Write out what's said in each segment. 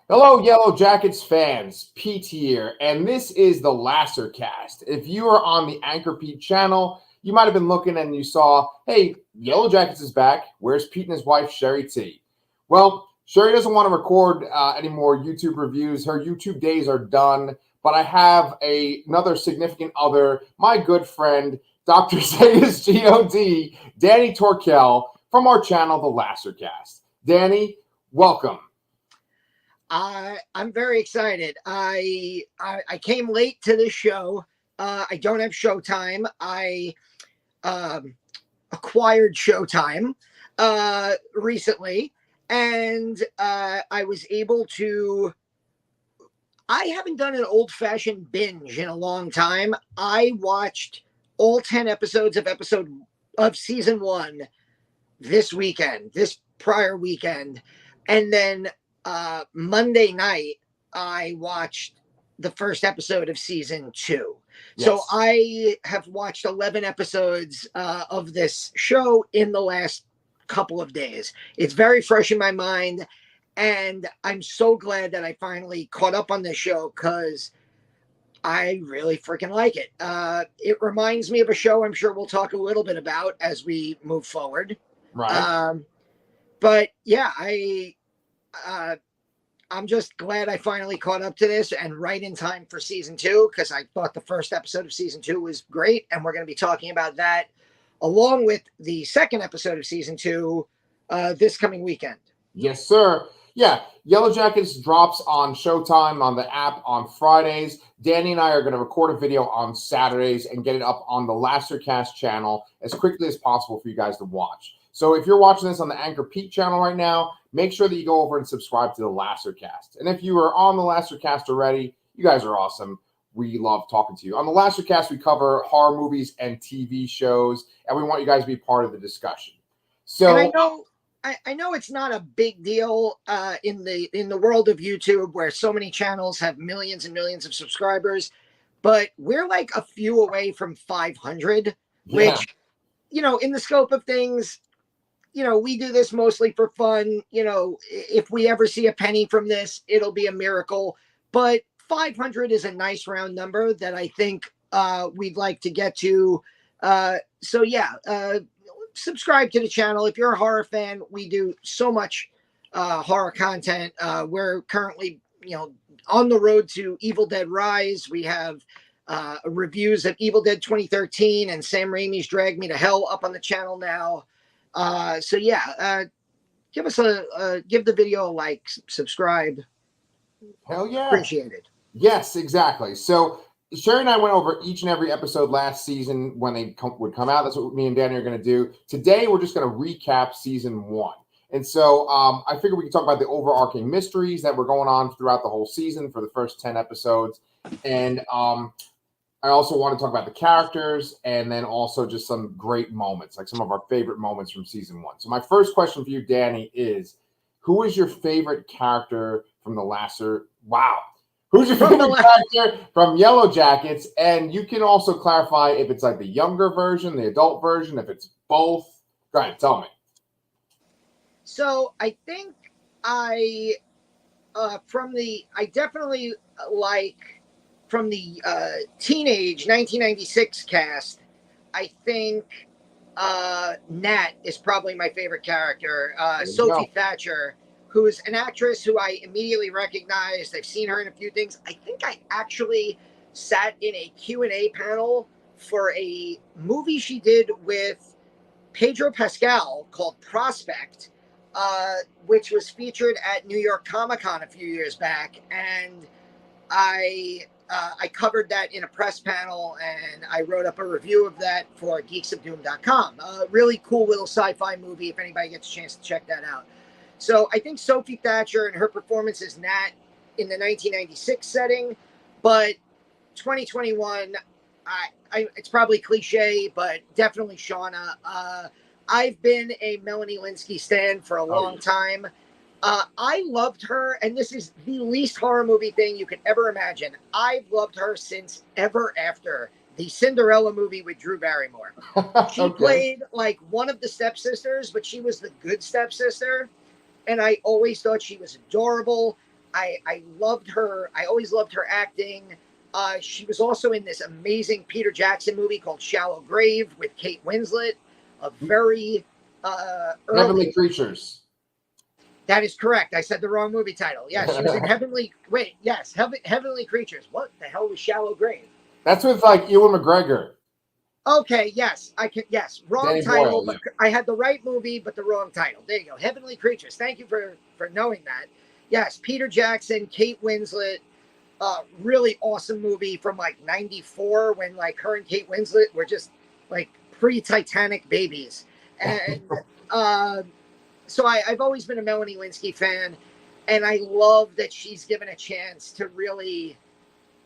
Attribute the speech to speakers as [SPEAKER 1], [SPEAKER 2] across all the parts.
[SPEAKER 1] Hello, Yellowjackets fans. Pete here, and this is the Lassercast. If you are on the Anchor Pete channel, you might have been looking and you saw, hey, Yellowjackets is back. Where's Pete and his wife, Sherry T? Well, Sherry doesn't want to record any more YouTube reviews. Her YouTube days are done, but I have another significant other, my good friend, Dr. Zeus G.O.D., Danny Torkel, from our channel, the Lassercast. Danny, welcome.
[SPEAKER 2] I'm very excited. I came late to this show. I don't have Showtime. I acquired Showtime recently, and I was able to. I haven't done an old-fashioned binge in a long time. I watched all 10 episodes of season 1 this prior weekend, and then Monday night, I watched the first episode of season 2. Yes. So I have watched 11 episodes of this show in the last couple of days. It's very fresh in my mind, and I'm so glad that I finally caught up on this show because I really freaking like it. It reminds me of a show I'm sure we'll talk a little bit about as we move forward.
[SPEAKER 1] Right.
[SPEAKER 2] But yeah, I'm just glad I finally caught up to this and right in time for season 2 because I thought the first episode of season 2 was great, and we're going to be talking about that along with the second episode of season 2 this coming weekend.
[SPEAKER 1] Yes, sir. Yeah, Yellowjackets drops on Showtime on the app on Fridays. Danny and I are going to record a video on Saturdays and get it up on the Lassercast channel as quickly as possible for you guys to watch. So if you're watching this on the Anchor Pete channel right now, make sure that you go over and subscribe to the Lassercast. And if you are on the Lassercast already, you guys are awesome. We love talking to you. On the Lassercast, we cover horror movies and TV shows, and we want you guys to be part of the discussion. So
[SPEAKER 2] and I know it's not a big deal in the world of YouTube where so many channels have millions and millions of subscribers, but we're like a few away from 500, which, in the scope of things, we do this mostly for fun. If we ever see a penny from this, it'll be a miracle. But 500 is a nice round number that I think we'd like to get to. Subscribe to the channel. If you're a horror fan, we do so much horror content. We're currently, on the road to Evil Dead Rise. We have reviews of Evil Dead 2013 and Sam Raimi's Drag Me to Hell up on the channel now. Give the video a like, subscribe.
[SPEAKER 1] Hell yeah.
[SPEAKER 2] Appreciate it.
[SPEAKER 1] Yes, exactly. So Sherry and I went over each and every episode last season when they would come out. That's what me and Danny are going to do. Today, we're just going to recap season 1. And so I figured we could talk about the overarching mysteries that were going on throughout the whole season for the first 10 episodes. And I also want to talk about the characters and then also just some great moments, like some of our favorite moments from season 1. So my first question for you, Danny, is who is your favorite character from the Who's your favorite character from Yellowjackets? And you can also clarify if it's like the younger version, the adult version, if it's both. Go ahead, tell me.
[SPEAKER 2] So I think I definitely like from the teenage 1996 cast, I think Nat is probably my favorite character. Sophie Thatcher, who is an actress who I immediately recognized. I've seen her in a few things. I think I actually sat in a Q&A panel for a movie she did with Pedro Pascal called Prospect, which was featured at New York Comic Con a few years back. And I covered that in a press panel, and I wrote up a review of that for geeksofdoom.com. A really cool little sci-fi movie if anybody gets a chance to check that out. So I think Sophie Thatcher and her performance as Nat in the 1996 setting, but 2021, it's probably cliche, but definitely Shauna. I've been a Melanie Linsky stan for a long time. I loved her, and this is the least horror movie thing you could ever imagine. I've loved her since Ever After, the Cinderella movie with Drew Barrymore. She played like one of the stepsisters, but she was the good stepsister. And I always thought she was adorable. I loved her. I always loved her acting. She was also in this amazing Peter Jackson movie called Shallow Grave with Kate Winslet. A very
[SPEAKER 1] Heavenly
[SPEAKER 2] early.
[SPEAKER 1] Creatures.
[SPEAKER 2] That is correct. I said the wrong movie title. Yes, she was in Heavenly. Wait, yes, Heavenly Creatures. What the hell was Shallow Grave?
[SPEAKER 1] That's with like Ewan McGregor.
[SPEAKER 2] Okay, yes, I can. Yes, wrong
[SPEAKER 1] Danny
[SPEAKER 2] title,
[SPEAKER 1] Boyle,
[SPEAKER 2] but
[SPEAKER 1] yeah.
[SPEAKER 2] I had the right movie, but the wrong title. There you go. Heavenly Creatures. Thank you for knowing that. Yes, Peter Jackson, Kate Winslet. Really awesome movie from like '94 when like her and Kate Winslet were just like pre-Titanic babies, and so I've always been a Melanie Linsky fan, and I love that she's given a chance to really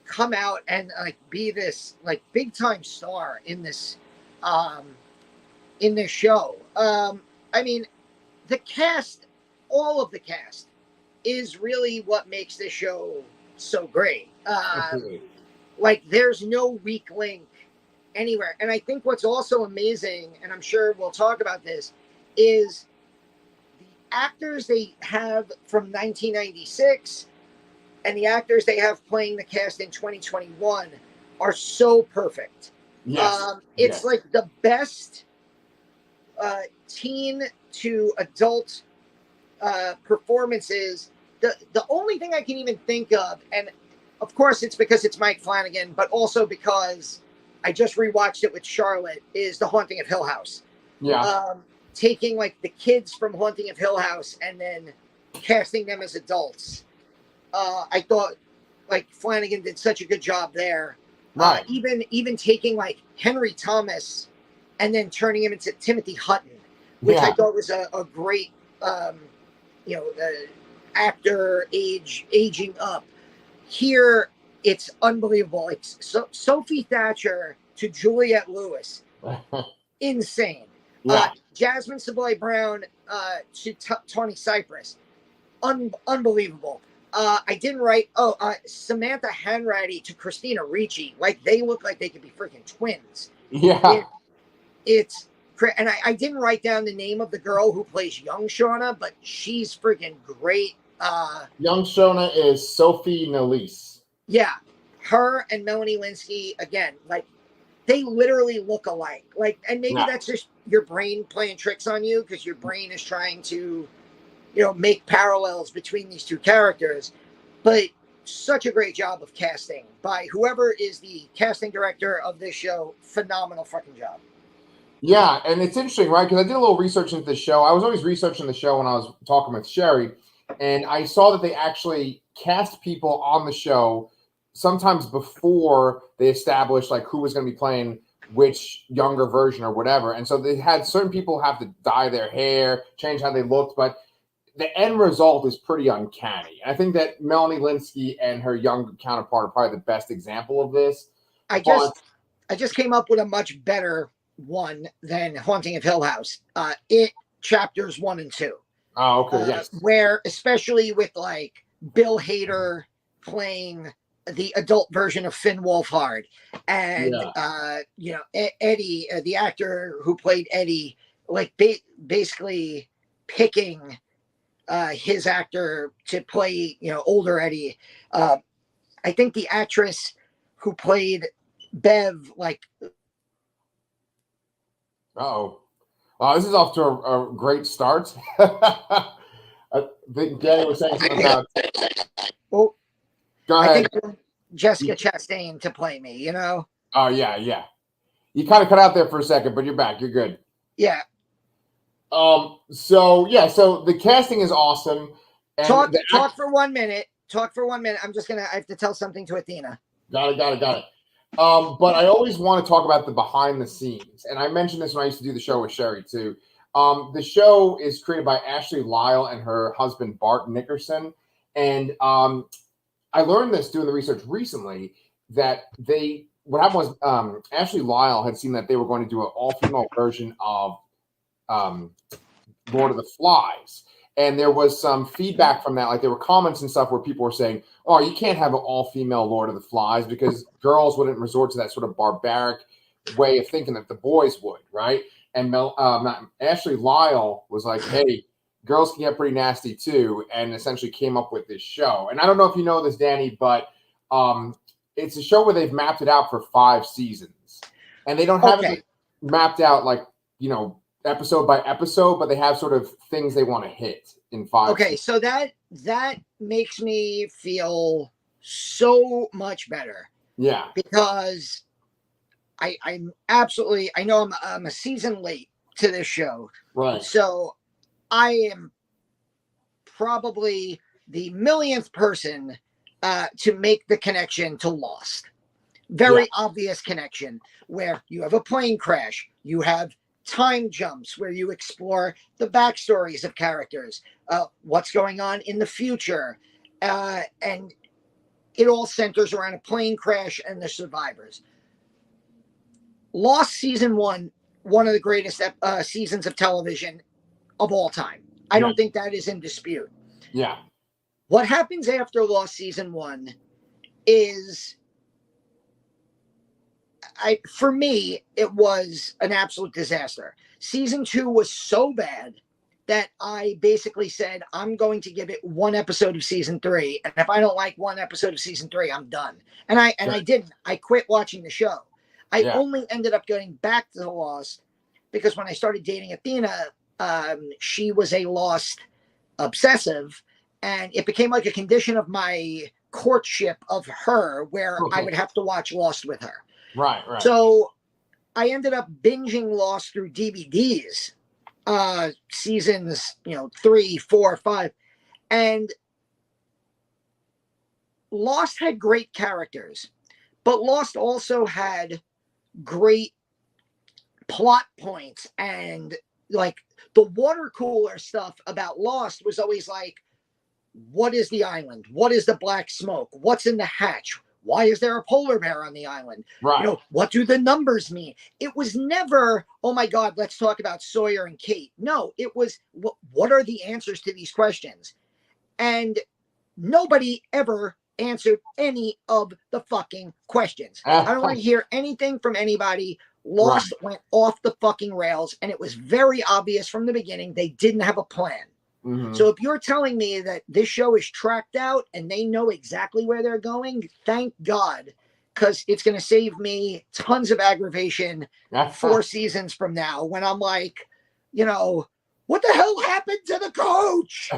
[SPEAKER 2] come out and like be this like big time star um in this show. I mean, the cast, all of the cast, is really what makes this show so great.
[SPEAKER 1] Absolutely.
[SPEAKER 2] Like, there's no weak link anywhere. And I think what's also amazing, and I'm sure we'll talk about this, is the actors they have from 1996 and the actors they have playing the cast in 2021 are so perfect.
[SPEAKER 1] Yes.
[SPEAKER 2] It's
[SPEAKER 1] Yes.
[SPEAKER 2] like the best teen to adult performances. The only thing I can even think of, and of course it's because it's Mike Flanagan, but also because I just rewatched it with Charlotte, is The Haunting of Hill House.
[SPEAKER 1] Yeah.
[SPEAKER 2] Taking like the kids from Haunting of Hill House and then casting them as adults. I thought like Flanagan did such a good job there.
[SPEAKER 1] Right.
[SPEAKER 2] Even taking like Henry Thomas and then turning him into Timothy Hutton, which I thought was a great, actor aging up. Here, it's unbelievable. It's Sophie Thatcher to Juliette Lewis, insane.
[SPEAKER 1] Yeah.
[SPEAKER 2] Jasmine Savoy Brown to Tawny Cypress, unbelievable. I didn't write. Samantha Hanratty to Christina Ricci. Like, they look like they could be freaking twins.
[SPEAKER 1] Yeah.
[SPEAKER 2] It's and I didn't write down the name of the girl who plays young Shauna, but she's freaking great.
[SPEAKER 1] Young Shona is Sophie Nélisse.
[SPEAKER 2] Yeah, her and Melanie Linsky, again, like, they literally look alike. Like, and maybe that's just your brain playing tricks on you because your brain is trying to, make parallels between these two characters. But such a great job of casting by whoever is the casting director of this show. Phenomenal fucking job.
[SPEAKER 1] Yeah, and it's interesting, right? Because I did a little research into the show. I was always researching the show when I was talking with Sherry, and I saw that they actually cast people on the show sometimes before they established like who was going to be playing which younger version or whatever. And so they had certain people have to dye their hair, change how they looked, but the end result is pretty uncanny. I think that Melanie Linsky and her young counterpart are probably the best example of this.
[SPEAKER 2] I just came up with a much better one than Haunting of Hill House. It chapters 1 and 2.
[SPEAKER 1] Oh, okay, yes.
[SPEAKER 2] Where, especially with like Bill Hader playing the adult version of Finn Wolfhard, and Eddie, the actor who played Eddie, like basically picking his actor to play, older Eddie. I think the actress who played Bev, like.
[SPEAKER 1] Uh-oh. Wow, this is off to a great start. I think Danny was saying something about.
[SPEAKER 2] Well,
[SPEAKER 1] go ahead.
[SPEAKER 2] I think Jessica Chastain to play me,
[SPEAKER 1] Oh, yeah. You kind of cut out there for a second, but you're back. You're good.
[SPEAKER 2] Yeah.
[SPEAKER 1] So the casting is awesome. And
[SPEAKER 2] talk for 1 minute. Talk for 1 minute. I have to tell something to Athena.
[SPEAKER 1] Got it. But I always want to talk about the behind the scenes. And I mentioned this when I used to do the show with Sherry too. The show is created by Ashley Lyle and her husband, Bart Nickerson. And I learned this doing the research recently that what happened was Ashley Lyle had seen that they were going to do an all-female version of Lord of the Flies. And there was some feedback from that. Like, there were comments and stuff where people were saying, oh, you can't have an all-female Lord of the Flies because girls wouldn't resort to that sort of barbaric way of thinking that the boys would, right? And Ashley Lyle was like, hey, girls can get pretty nasty too, and essentially came up with this show. And I don't know if you know this, Danny, but it's a show where they've mapped it out for 5 seasons, and they don't have it mapped out like, you know, episode by episode, but they have sort of things they want to hit in 5
[SPEAKER 2] Okay,
[SPEAKER 1] seasons.
[SPEAKER 2] so that makes me feel so much better.
[SPEAKER 1] Yeah,
[SPEAKER 2] because I'm absolutely, I know I'm a season late to this show,
[SPEAKER 1] right.
[SPEAKER 2] so I am probably the millionth person to make the connection to Lost. Very obvious connection where you have a plane crash, you have time jumps where you explore the backstories of characters, what's going on in the future, and it all centers around a plane crash and the survivors. Lost season one of the greatest seasons of television of all time. I don't think that is in dispute.
[SPEAKER 1] Yeah.
[SPEAKER 2] What happens after Lost season 1 is, for me, it was an absolute disaster. Season 2 was so bad that I basically said, I'm going to give it 1 episode of season 3. And if I don't like 1 episode of season 3, I'm done. And I didn't. I quit watching the show. I only ended up going back to the Lost because when I started dating Athena, she was a Lost obsessive, and it became like a condition of my courtship of her where I would have to watch Lost with her.
[SPEAKER 1] Right.
[SPEAKER 2] So I ended up binging Lost through DVDs, seasons, 3, 4, 5. And Lost had great characters, but Lost also had great plot points, and like the water cooler stuff about Lost was always like, what is the island? What is the black smoke? What's in the hatch? Why is there a polar bear on the island?
[SPEAKER 1] Right.
[SPEAKER 2] What do the numbers mean? It was never, oh my God, let's talk about Sawyer and Kate. No, it was, what are the answers to these questions? And nobody ever answered any of the fucking questions. I don't want to hear anything from anybody. Lost went off the fucking rails, and it was very obvious from the beginning they didn't have a plan.
[SPEAKER 1] Mm-hmm.
[SPEAKER 2] So if you're telling me that this show is tracked out and they know exactly where they're going, thank God, because it's going to save me tons of aggravation 4 seasons from now when I'm like, what the hell happened to the coach?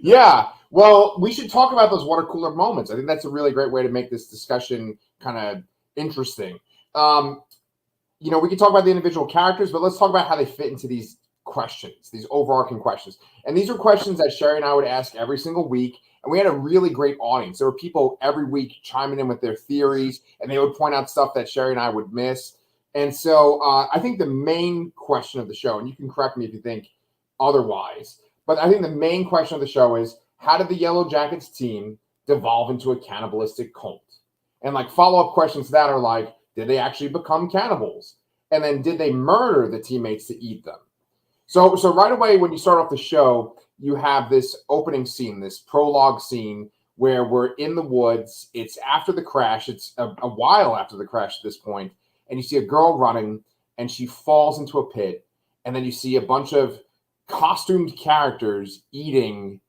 [SPEAKER 1] Yeah. Well, we should talk about those water cooler moments. I think that's a really great way to make this discussion kind of interesting. We can talk about the individual characters, but let's talk about how they fit into these questions, these overarching questions. And these are questions that Sherry and I would ask every single week. And we had a really great audience. There were people every week chiming in with their theories, and they would point out stuff that Sherry and I would miss. And so I think the main question of the show, and you can correct me if you think otherwise, but I think the main question of the show is, how did the Yellowjackets team devolve into a cannibalistic cult? And like follow-up questions to that are like, did they actually become cannibals? And then did they murder the teammates to eat them? So right away, when you start off the show, you have this opening scene, this prologue scene where we're in the woods. It's after the crash. It's a while after the crash at this point. And you see a girl running, and she falls into a pit. And then you see a bunch of costumed characters eating,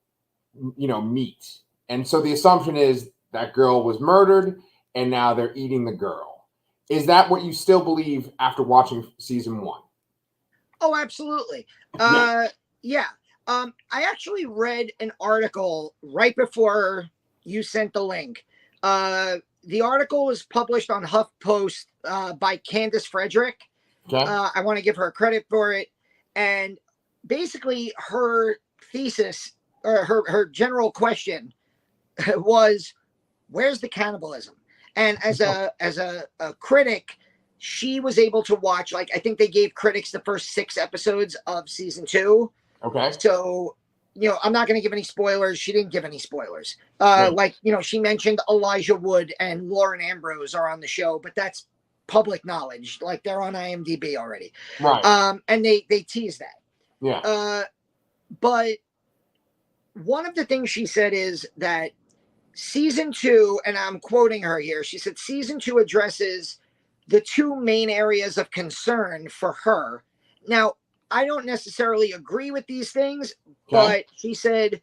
[SPEAKER 1] meat. And so the assumption is that girl was murdered, and now they're eating the girl. Is that what you still believe after watching season 1?
[SPEAKER 2] Oh, absolutely. Yeah. I actually read an article right before you sent the link. The article was published on HuffPost by Candace Frederick.
[SPEAKER 1] Okay.
[SPEAKER 2] I want to give her credit for it. And basically her thesis, or her general question was, where's the cannibalism? And as a critic, she was able to watch, I think they gave critics the first 6 episodes of season 2.
[SPEAKER 1] Okay.
[SPEAKER 2] So, I'm not going to give any spoilers. She didn't give any spoilers. She mentioned Elijah Wood and Lauren Ambrose are on the show, but that's public knowledge. Like, they're on IMDb already.
[SPEAKER 1] Right.
[SPEAKER 2] And they tease that.
[SPEAKER 1] Yeah.
[SPEAKER 2] But one of the things she said is that season 2, and I'm quoting her here, she said season 2 addresses the 2 main areas of concern for her. Now, I don't necessarily agree with these things,
[SPEAKER 1] Okay.
[SPEAKER 2] but she said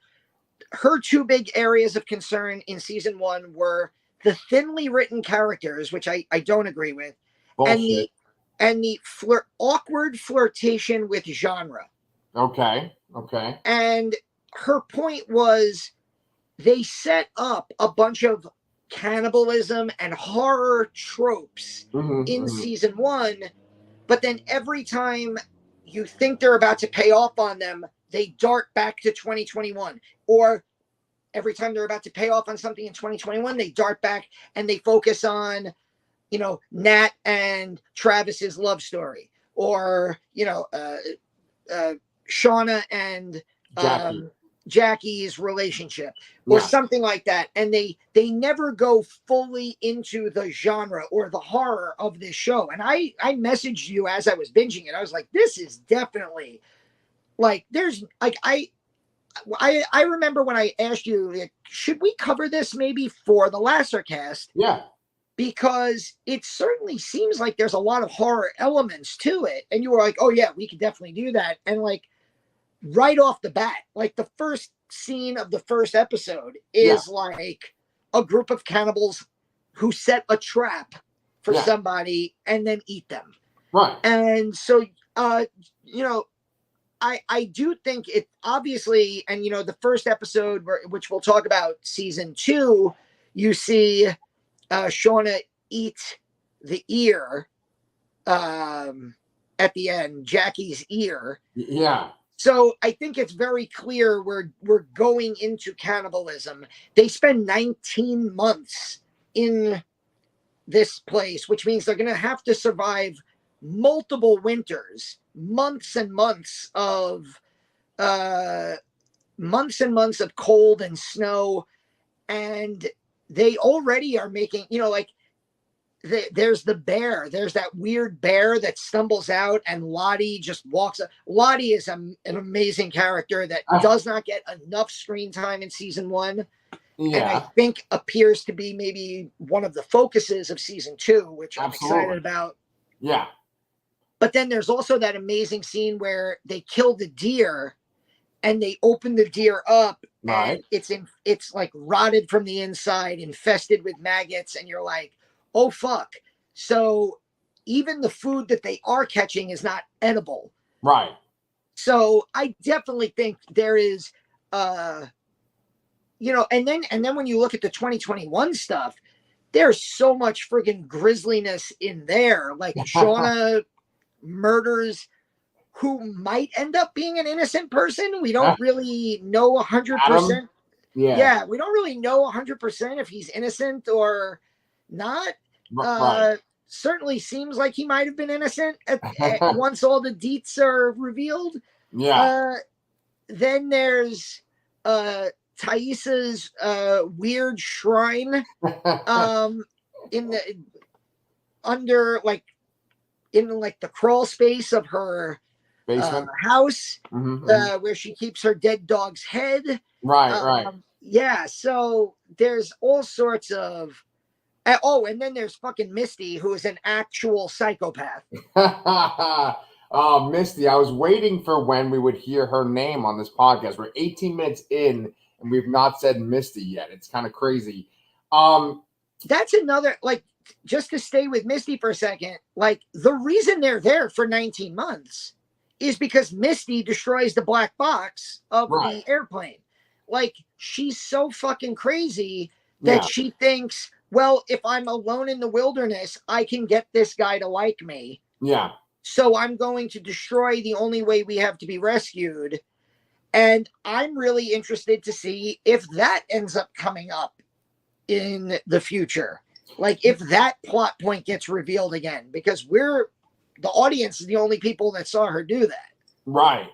[SPEAKER 2] her two big areas of concern in season 1 were the thinly written characters, which I don't agree with, and
[SPEAKER 1] Bullshit.
[SPEAKER 2] the awkward flirtation with genre.
[SPEAKER 1] Okay.
[SPEAKER 2] And her point was they set up a bunch of cannibalism and horror tropes in season 1, but then every time you think they're about to pay off on them, they dart back to 2021. Or every time they're about to pay off on something in 2021, they dart back and they focus on, Nat and Travis's love story, or, Shauna and
[SPEAKER 1] Jackie.
[SPEAKER 2] Jackie's relationship, or something like that. And they never go fully into the genre or the horror of this show. And I messaged you as I was binging it. I was like, this is definitely like, there's like, I remember when I asked you, like, should we cover this maybe for the Lasser cast?
[SPEAKER 1] Yeah.
[SPEAKER 2] Because it certainly seems like there's a lot of horror elements to it. And you were like, oh yeah, we could definitely do that. And like, right off the bat, like the first scene of the first episode is like a group of cannibals who set a trap for somebody and then eat them.
[SPEAKER 1] Right.
[SPEAKER 2] And so, I do think it obviously, and the first episode, which we'll talk about season 2, you see Shauna eat the ear at the end, Jackie's ear.
[SPEAKER 1] Yeah.
[SPEAKER 2] So I think it's very clear we're going into cannibalism. They spend 19 months in this place, which means they're going to have to survive multiple winters, months and months of cold and snow, and they already are making, there's the bear. There's that weird bear that stumbles out, and Lottie just walks up. Lottie is an amazing character that does not get enough screen time in season 1. Yeah. And I think appears to be maybe one of the focuses of season 2, which I'm excited about.
[SPEAKER 1] Yeah.
[SPEAKER 2] But then there's also that amazing scene where they kill the deer and they open the deer up, and it's like rotted from the inside, infested with maggots, and you're like, oh fuck. So even the food that they are catching is not edible.
[SPEAKER 1] Right.
[SPEAKER 2] So I definitely think there is and then when you look at the 2021 stuff, there's so much friggin' grisliness in there. Like Shauna murders who might end up being an innocent person. We don't really know 100%. Yeah, we don't really know 100% if he's innocent or not. Certainly seems like he might have been innocent once all the deets are revealed.
[SPEAKER 1] Yeah.
[SPEAKER 2] Then there's Thaisa's weird shrine in the the crawl space of her
[SPEAKER 1] basement
[SPEAKER 2] house, where she keeps her dead dog's head.
[SPEAKER 1] Right.
[SPEAKER 2] Yeah, so there's all sorts of. And then there's fucking Misty, who is an actual psychopath.
[SPEAKER 1] Oh, Misty, I was waiting for when we would hear her name on this podcast. We're 18 minutes in, and we've not said Misty yet. It's kind of crazy.
[SPEAKER 2] That's another, like, just to stay with Misty for a second, like, the reason they're there for 19 months is because Misty destroys the black box of the airplane. Like, she's so fucking crazy that she thinks, well, if I'm alone in the wilderness, I can get this guy to like me.
[SPEAKER 1] Yeah.
[SPEAKER 2] So I'm going to destroy the only way we have to be rescued. And I'm really interested to see if that ends up coming up in the future. Like, if that plot point gets revealed again, because the audience is the only people that saw her do that.
[SPEAKER 1] Right.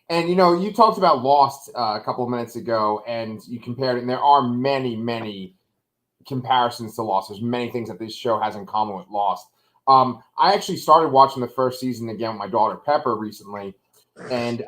[SPEAKER 1] And, you talked about Lost a couple of minutes ago, and you compared it, and there are many, many comparisons to Lost. There's many things that this show has in common with Lost. I actually started watching the first season again with my daughter Pepper recently, and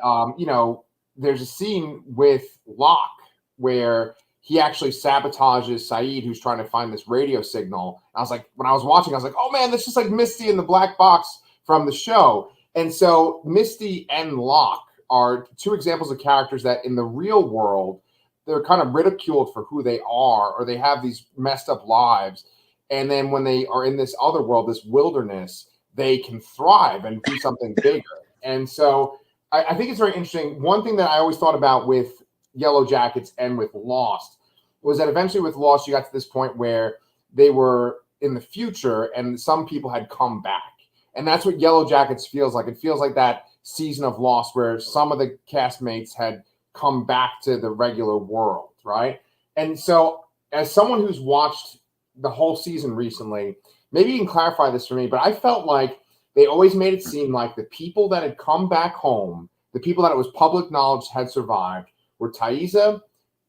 [SPEAKER 1] there's a scene with Locke where he actually sabotages Saeed, who's trying to find this radio signal. I was like, when I was watching, I was like, oh man, this is like Misty in the black box from the show. And so Misty and Locke are two examples of characters that in the real world, they're kind of ridiculed for who they are, or they have these messed up lives. And then when they are in this other world, this wilderness, they can thrive and do something bigger. And so I think it's very interesting. One thing that I always thought about with Yellowjackets and with Lost was that eventually with Lost, you got to this point where they were in the future and some people had come back. And that's what Yellowjackets feels like. It feels like that season of Lost where some of the castmates had come back to the regular world, right? And so as someone who's watched the whole season recently, maybe you can clarify this for me, but I felt like they always made it seem like the people that had come back home, the people that it was public knowledge had survived, were Taissa,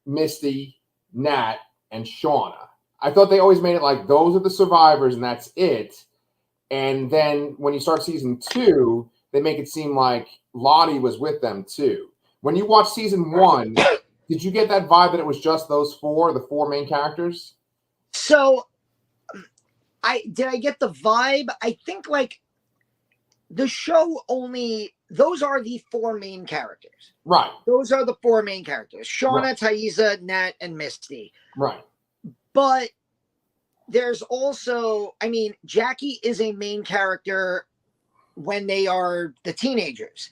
[SPEAKER 1] Misty, Nat, and Shauna. I thought they always made it like those are the survivors and that's it. And then when you start season 2, they make it seem like Lottie was with them too. When you watch season 1, did you get that vibe that it was just those four, the four main characters?
[SPEAKER 2] So I get the vibe. I think like the show only, those are the four main characters.
[SPEAKER 1] Right.
[SPEAKER 2] Those are the four main characters. Shauna,
[SPEAKER 1] right.
[SPEAKER 2] Taissa, Nat, and Misty.
[SPEAKER 1] Right.
[SPEAKER 2] But there's also, I mean, Jackie is a main character when they are the teenagers.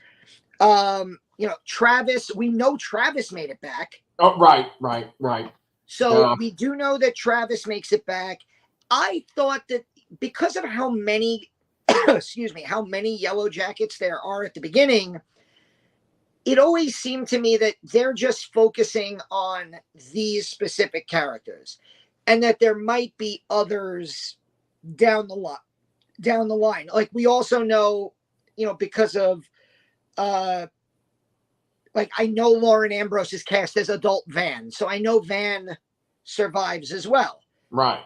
[SPEAKER 2] Travis, we know Travis made it back.
[SPEAKER 1] Oh, right.
[SPEAKER 2] So we do know that Travis makes it back. I thought that because of how many, how many Yellowjackets there are at the beginning, it always seemed to me that they're just focusing on these specific characters and that there might be others down the line. Like we also know, because of, I know Lauren Ambrose is cast as adult Van. So I know Van survives as well.
[SPEAKER 1] Right.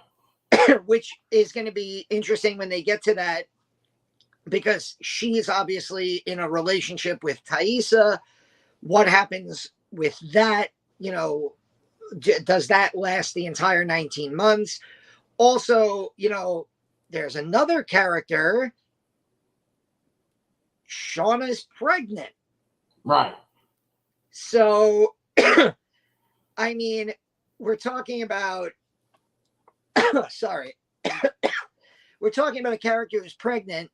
[SPEAKER 2] Which is going to be interesting when they get to that, because she's obviously in a relationship with Taissa. What happens with that? Does that last the entire 19 months? Also, there's another character. Shauna's pregnant.
[SPEAKER 1] Right.
[SPEAKER 2] So, I mean, we're talking about, we're talking about a character who's pregnant,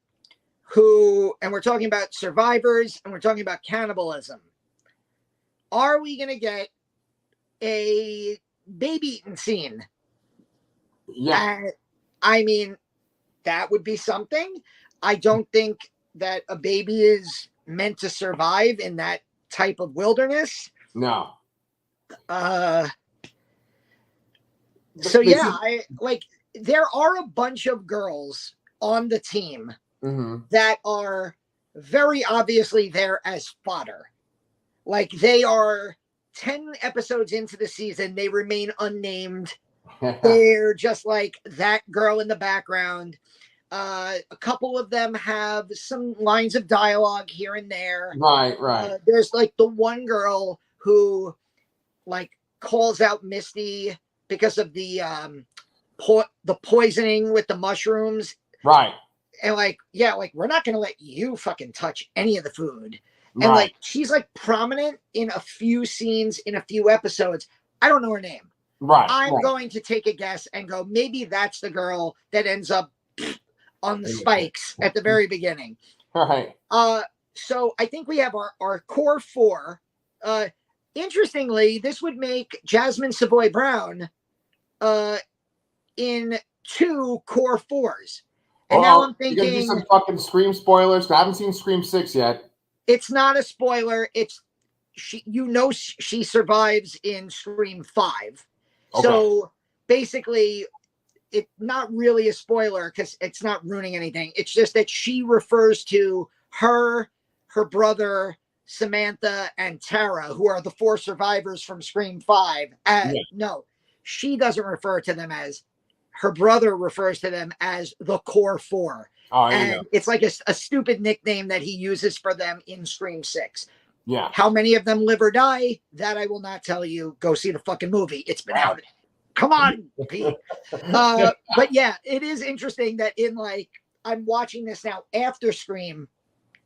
[SPEAKER 2] and we're talking about survivors, and we're talking about cannibalism. Are we going to get a baby eating scene?
[SPEAKER 1] Yeah.
[SPEAKER 2] I mean, that would be something. I don't think that a baby is meant to survive in that type of wilderness.
[SPEAKER 1] No.
[SPEAKER 2] So yeah, there are a bunch of girls on the team that are very obviously there as fodder. Like they are 10 episodes into the season, they remain unnamed. They're just like that girl in the background. A couple of them have some lines of dialogue here and there.
[SPEAKER 1] Right.
[SPEAKER 2] There's like the one girl who like calls out Misty because of the poisoning with the mushrooms.
[SPEAKER 1] Right.
[SPEAKER 2] And we're not going to let you fucking touch any of the food. And like, she's like prominent in a few scenes in a few episodes. I don't know her name.
[SPEAKER 1] Right.
[SPEAKER 2] I'm going to take a guess and go, maybe that's the girl that ends up on the spikes at the very beginning.
[SPEAKER 1] Right.
[SPEAKER 2] So I think we have our core four. Interestingly, this would make Jasmine Savoy Brown in 2 core 4s. And now I'm thinking,
[SPEAKER 1] you're gonna do some fucking Scream spoilers. I haven't seen Scream 6 yet.
[SPEAKER 2] It's not a spoiler. It's she survives in Scream 5. Okay. So basically, it's not really a spoiler because it's not ruining anything. It's just that she refers to her brother, Samantha, and Tara, who are the 4 survivors from Scream 5. No, she doesn't refer to them as, her brother refers to them as the core 4. And it's like a stupid nickname that he uses for them in Scream 6.
[SPEAKER 1] Yeah.
[SPEAKER 2] How many of them live or die? That I will not tell you. Go see the fucking movie. It's been out. Come on, Pete. But yeah, it is interesting that I'm watching this now after Scream,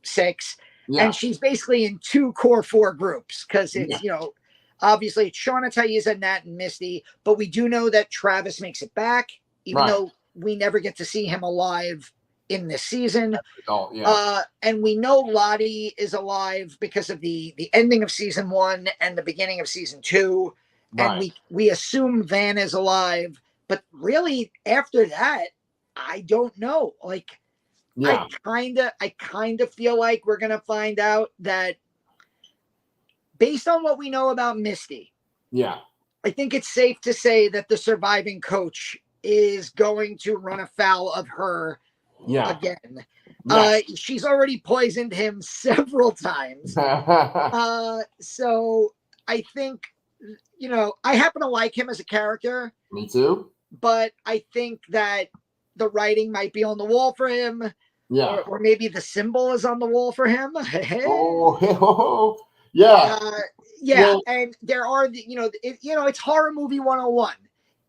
[SPEAKER 2] 6.
[SPEAKER 1] Yeah.
[SPEAKER 2] And she's basically in 2 core 4 groups because it's, obviously it's Shauna, Taissa, Nat, and Misty. But we do know that Travis makes it back, even though we never get to see him alive in this season. And we know Lottie is alive because of the ending of season 1 and the beginning of season 2. And we assume Van is alive. But really, after that, I don't know. Like, I kind of feel like we're gonna find out that based on what we know about Misty, I think it's safe to say that the surviving coach is going to run afoul of her again. She's already poisoned him several times. So I think, I happen to like him as a character.
[SPEAKER 1] Me too.
[SPEAKER 2] But I think that the writing might be on the wall for him. Or maybe the symbol is on the wall for him. Well, and there are, it's horror movie 101.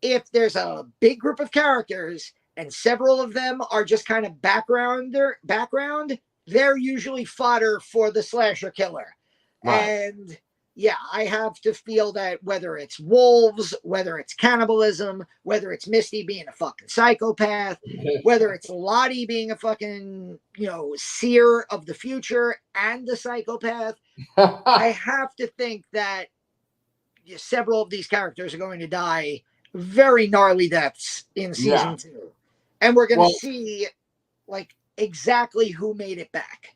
[SPEAKER 2] If there's a big group of characters and several of them are just kind of background, they're usually fodder for the slasher killer. And I have to feel that whether it's wolves, whether it's cannibalism, whether it's Misty being a fucking psychopath, whether it's Lottie being a fucking, seer of the future and the psychopath, I have to think that several of these characters are going to die very gnarly deaths in season 2. And we're going to see, like, exactly who made it back.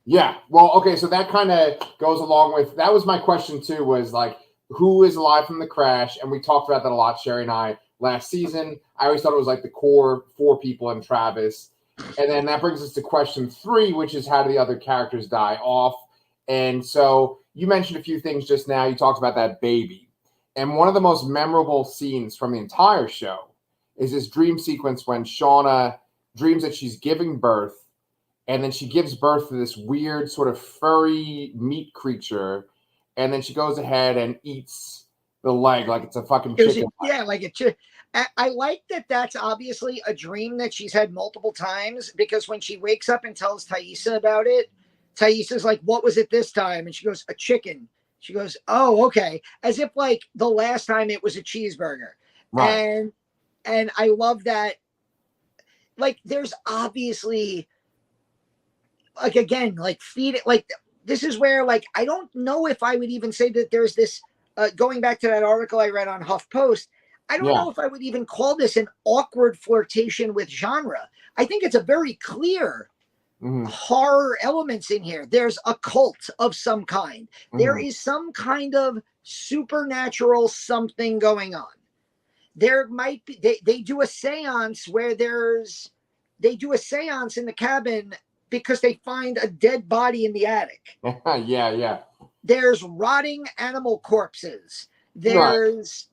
[SPEAKER 1] Yeah. Well, okay. So that kind of goes along with, that was my question too, was like, who is alive from the crash? And we talked about that a lot, Sherry and I, last season. I always thought it was like the core 4 people and Travis. And then that brings us to question 3, which is how do the other characters die off? And so you mentioned a few things just now. You talked about that baby. And one of the most memorable scenes from the entire show is this dream sequence when Shauna dreams that she's giving birth. And then she gives birth to this weird sort of furry meat creature. And then she goes ahead and eats the leg like it's a fucking chicken.
[SPEAKER 2] Like a chicken. I like that that's obviously a dream that she's had multiple times, because when she wakes up and tells Taissa about it, Taissa's like, what was it this time? And she goes, a chicken. She goes, oh, okay. As if like the last time it was a cheeseburger. And I love that. Like, there's obviously... like, again, like, feed it, like, this is where, like, I don't know if I would even say that there's this, going back to that article I read on HuffPost, I don't know if I would even call this an awkward flirtation with genre. I think it's a very clear horror elements in here. There's a cult of some kind. There is some kind of supernatural something going on. There might be, they do a seance where they do a seance in the cabin because they find a dead body in the attic. There's rotting animal corpses. There's,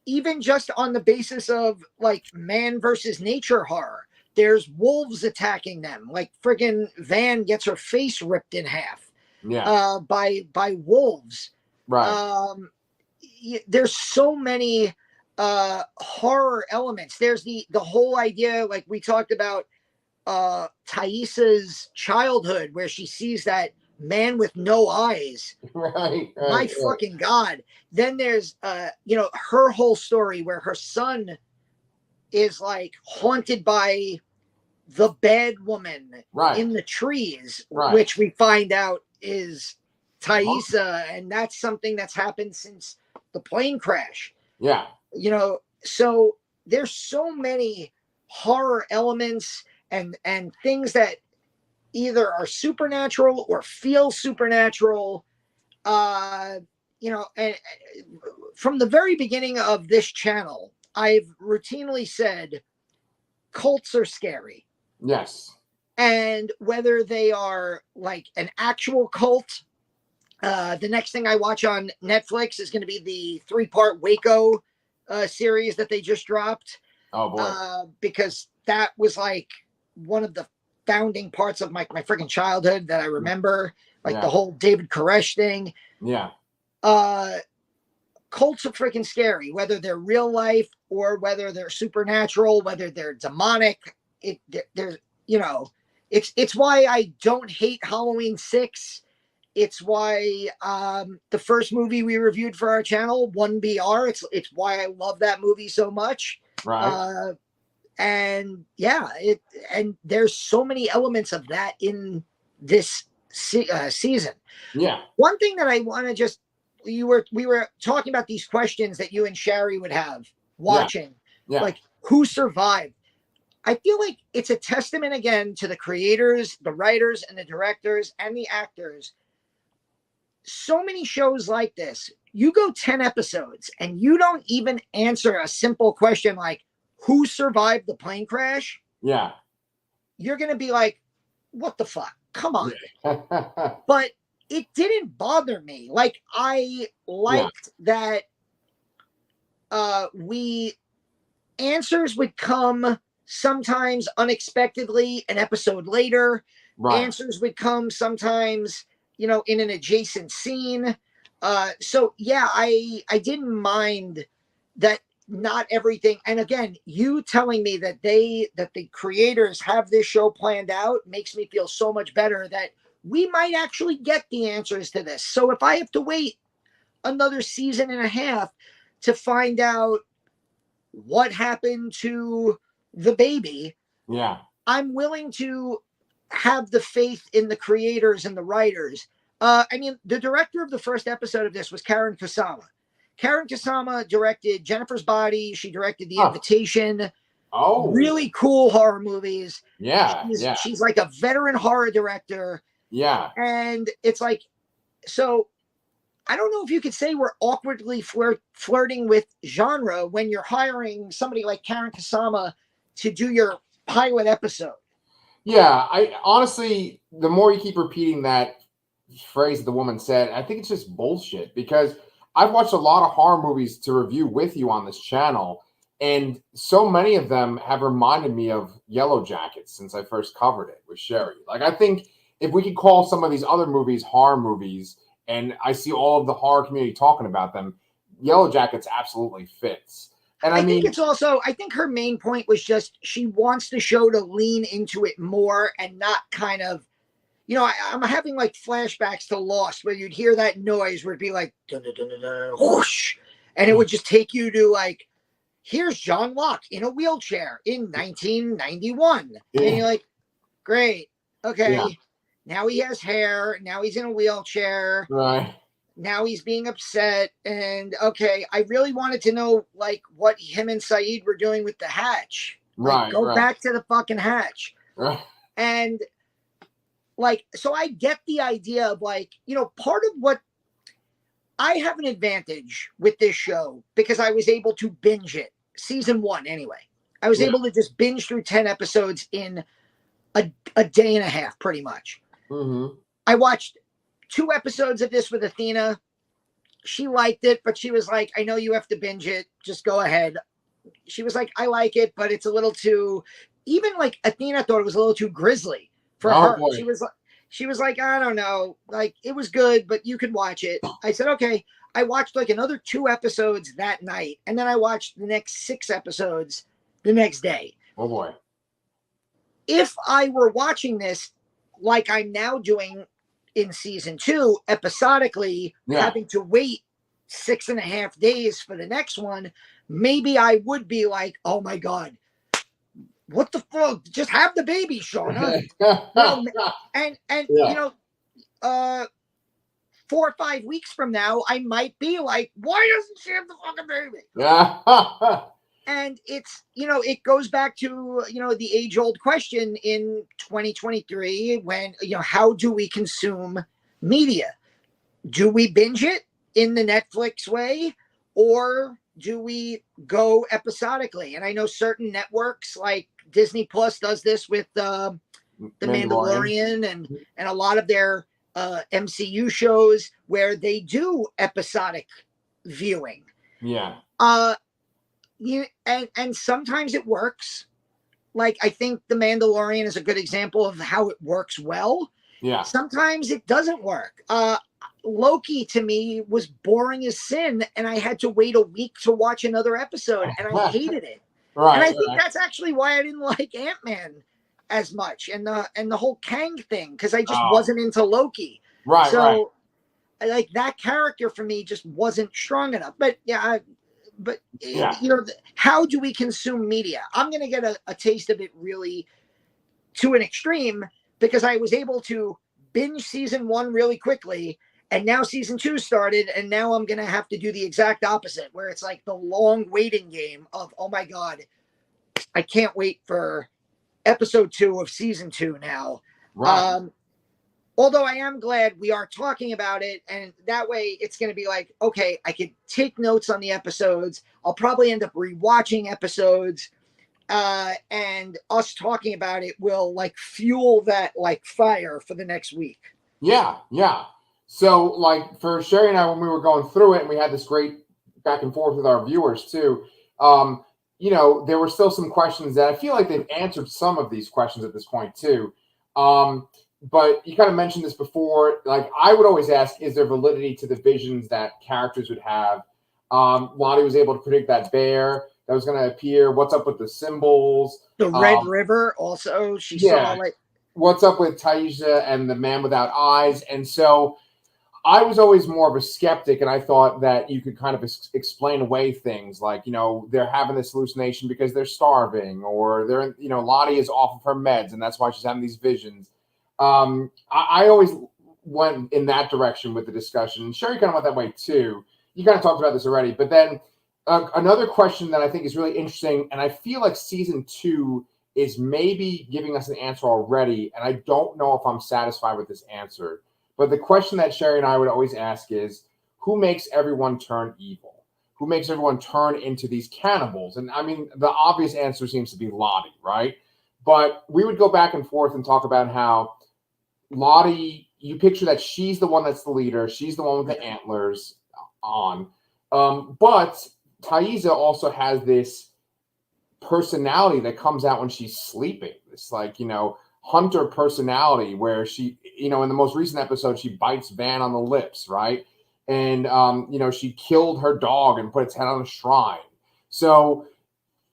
[SPEAKER 2] even just on the basis of like man versus nature horror, there's wolves attacking them. Like friggin' Van gets her face ripped in half by wolves. There's so many horror elements. There's the whole idea, like we talked about, Taissa's childhood, where she sees that man with no eyes. My fucking God. Then there's her whole story where her son is like haunted by the bad woman in the trees, which we find out is Taissa, and that's something that's happened since the plane crash. So there's so many horror elements and things that either are supernatural or feel supernatural. And from the very beginning of this channel, I've routinely said cults are scary.
[SPEAKER 1] Yes.
[SPEAKER 2] And whether they are like an actual cult, the next thing I watch on Netflix is going to be the 3-part Waco series that they just dropped.
[SPEAKER 1] Oh boy.
[SPEAKER 2] Because that was like one of the founding parts of my freaking childhood that I remember, like the whole David Koresh thing. Cults are freaking scary, whether they're real life or whether they're supernatural, whether they're demonic. There's It's why I don't hate Halloween 6. It's why the first movie we reviewed for our channel, 1BR, it's why I love that movie so much.
[SPEAKER 1] Right.
[SPEAKER 2] And yeah, and there's so many elements of that in this season.
[SPEAKER 1] Yeah.
[SPEAKER 2] One thing that I want to just we were talking about these questions that you and Sherry would have watching,
[SPEAKER 1] Yeah.
[SPEAKER 2] like who survived. I feel like it's a testament again to the creators, the writers, and the directors and the actors. So many shows like this, you go 10 episodes and you don't even answer a simple question like who survived the plane crash.
[SPEAKER 1] Yeah.
[SPEAKER 2] You're going to be like, what the fuck? Come on.
[SPEAKER 1] Yeah.
[SPEAKER 2] But it didn't bother me. Like, I liked that answers would come sometimes unexpectedly an episode later.
[SPEAKER 1] Right.
[SPEAKER 2] Answers would come sometimes, in an adjacent scene. So yeah, I didn't mind that not everything. And again, you telling me that the creators have this show planned out makes me feel so much better that we might actually get the answers to this. So if I have to wait another season and a half to find out what happened to the baby,
[SPEAKER 1] yeah,
[SPEAKER 2] I'm willing to have the faith in the creators and the writers. I mean, the director of the first episode of this was Karen Kusama. Karen Kusama directed Jennifer's Body. She directed The Invitation.
[SPEAKER 1] Oh,
[SPEAKER 2] really cool horror movies.
[SPEAKER 1] Yeah,
[SPEAKER 2] she's like a veteran horror director.
[SPEAKER 1] Yeah.
[SPEAKER 2] And it's like, so I don't know if you could say we're awkwardly flirting with genre when you're hiring somebody like Karen Kusama to do your pilot episode.
[SPEAKER 1] Yeah, I honestly, the more you keep repeating that phrase the woman said, I think it's just bullshit because I've watched a lot of horror movies to review with you on this channel, and so many of them have reminded me of Yellowjackets since I first covered it with Sherry. Like, I think if we could call some of these other movies horror movies, and I see all of the horror community talking about them, Yellowjackets absolutely fits. And I mean,
[SPEAKER 2] think it's also, I think her main point was just she wants the show to lean into it more and not kind of, I'm having like flashbacks to Lost where you'd hear that noise where it'd be like, dun, dun, dun, dun, dun, whoosh, and it would just take you to like, here's John Locke in a wheelchair in 1991.
[SPEAKER 1] Yeah.
[SPEAKER 2] And you're like, great. Okay. Yeah. Now he has hair. Now he's in a wheelchair.
[SPEAKER 1] Right.
[SPEAKER 2] Now he's being upset. And okay, I really wanted to know like what him and Saeed were doing with the hatch. Like, go back to the fucking hatch.
[SPEAKER 1] Right.
[SPEAKER 2] And like, so I get the idea of like, part of what I have an advantage with this show because I was able to binge it. Season 1 anyway. I was able to just binge through 10 episodes in a day and a half, pretty much.
[SPEAKER 1] Mm-hmm.
[SPEAKER 2] I watched 2 episodes of this with Athena. She liked it, but she was like, I know you have to binge it. Just go ahead. She was like, I like it, but it's a little too, even like Athena thought it was a little too grisly for her.
[SPEAKER 1] Boy.
[SPEAKER 2] She was like, I don't know. Like, it was good, but you could watch it. I said, okay. I watched like another 2 episodes that night. And then I watched the next 6 episodes the next day.
[SPEAKER 1] Oh boy.
[SPEAKER 2] If I were watching this like I'm now doing in season 2, episodically, having to wait 6.5 days for the next one, maybe I would be like, oh my God, what the fuck? Just have the baby, Shauna. And 4 or 5 weeks from now, I might be like, why doesn't she have the fucking baby?
[SPEAKER 1] Yeah.
[SPEAKER 2] And it's, it goes back to, the age-old question in 2023 when, how do we consume media? Do we binge it in the Netflix way, or do we go episodically? And I know certain networks like Disney Plus does this with the Mandalorian and a lot of their MCU shows where they do episodic viewing.
[SPEAKER 1] Yeah.
[SPEAKER 2] And sometimes it works. Like, I think The Mandalorian is a good example of how it works well.
[SPEAKER 1] Yeah.
[SPEAKER 2] Sometimes it doesn't work. Loki to me was boring as sin, and I had to wait a week to watch another episode, and I hated it. Right. And I think that's actually why I didn't like Ant-Man as much, and the whole Kang thing, because I just
[SPEAKER 1] Oh.
[SPEAKER 2] wasn't into Loki.
[SPEAKER 1] Right.
[SPEAKER 2] So like that character for me just wasn't strong enough. But yeah, you know, how do we consume media? I'm gonna get a taste of it really to an extreme, because I was able to binge season 1 really quickly, and now season 2 started, and now I'm gonna have to do the exact opposite, where it's like the long waiting game of, oh my god, I can't wait for episode 2 of season 2 now.
[SPEAKER 1] Right.
[SPEAKER 2] Although I am glad we are talking about it, and that way it's going to be like, okay, I could take notes on the episodes. I'll probably end up rewatching episodes, and us talking about it will like fuel that like fire for the next week.
[SPEAKER 1] Yeah. So like for Sherry and I, when we were going through it, and we had this great back and forth with our viewers too, you know, there were still some questions that I feel like they've answered some of these questions at this point too. But you kind of mentioned this before. Like I would always ask, is there validity to the visions that characters would have? Lottie was able to predict that bear that was going to appear. What's up with the symbols?
[SPEAKER 2] The Red River also, she saw like.
[SPEAKER 1] What's up with Taisha and the man without eyes? And so I was always more of a skeptic, and I thought that you could kind of explain away things like, you know, they're having this hallucination because they're starving, or they're, you know, Lottie is off of her meds, and that's why she's having these visions. I always went in that direction with the discussion. Sherry kind of went that way too. You kind of talked about this already, but then another question that I think is really interesting, and I feel like season 2 is maybe giving us an answer already, and I don't know if I'm satisfied with this answer. But the question that Sherry and I would always ask is, who makes everyone turn evil? Who makes everyone turn into these cannibals? And I mean, the obvious answer seems to be Lottie, right? But we would go back and forth and talk about how Lottie, you picture that she's the one that's the leader. She's the one with the antlers on. But Taisha also has this personality that comes out when she's sleeping. It's like, you know, hunter personality where she, you know, in the most recent episode, she bites Van on the lips, right? And, you know, she killed her dog and put its head on a shrine. So